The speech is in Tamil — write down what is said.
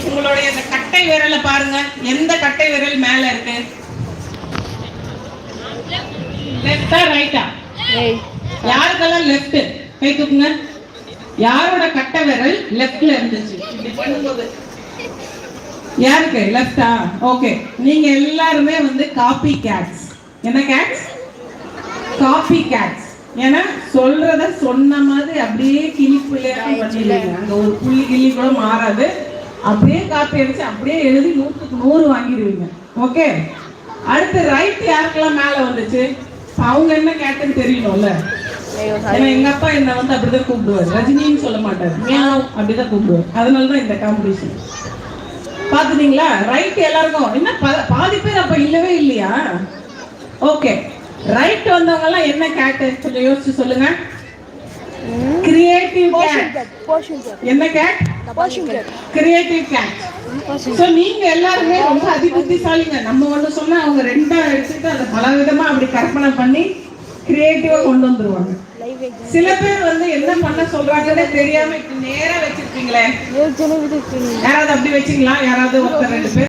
உங்களுடைய இந்த கட்டை விரலை பாருங்க. எந்த கட்டை விரல் மேல இருக்கு? லெஃப்டா ரைட்டா? யாருக்கெல்லாம் லெஃப்ட் கை தூக்குங்க. யாரோட கட்டை விரல் லெஃப்ட்ல இருந்துச்சு? இப்படி பண்ணும்போது யாருக்கு லெஃப்டா? ஓகே, நீங்க எல்லாருமே வந்து காப்பி கேட்ஸ். என்ன கேட்ஸ்? Copy cats. ஏன்னா சொல்றத சொன்ன மாதிரி அப்படியே கிளிப்புள்ளையா பண்ணிடுவீங்க. அங்க ஒரு புள்ளி கிளி கூட மாறாது. அப்படியே காப்பி அடிச்சு அப்படியே எழுதி 100க்கு 100 வாங்கிடுவீங்க. ஓகே, அடுத்து ரைட் யாருக்கெல்லாம் மேல வந்துச்சு? அவங்க என்ன கேட்டுன்னு தெரியணும்ல. ஏன்னா எங்க அப்பா என்ன வந்து அப்படிதான் கூப்பிடுவாரு. ரஜினின்னு சொல்ல மாட்டாரு, மியாவ் அப்படிதான் கூப்பிடுவாரு. அதனாலதான் இந்த காம்படிஷன். பாத்துட்டீங்களா? ரைட் எல்லாருக்கும். என்ன பாதி பேர் அப்ப இல்லவே இல்லையா? ஓகே, ரைட் வந்தவங்க எல்லாம் என்ன கேட்? கொஞ்சம் யோசிச்சு சொல்லுங்க. Creative cat. என்ன கேட்? Creative cat. சோ நீங்க எல்லாருமே ரொம்ப அதிபுத்திசாலிங்க. நம்ம ஒண்ணு சொன்னா அவங்க ரெண்டா எடுத்துட்டு அதை பல விதமா அப்படி கற்பனை பண்ணி கிரியேட்டிவா கொண்டு வந்துருவாங்க. சில பேர் வந்து என்ன பண்ண சொல்றாங்கன்னு தெரியாம நேரா வச்சிருக்கீங்களே. யாராவது அப்படி வச்சீங்களா? யாராவது ஒருத்தர் ரெண்டு பேர்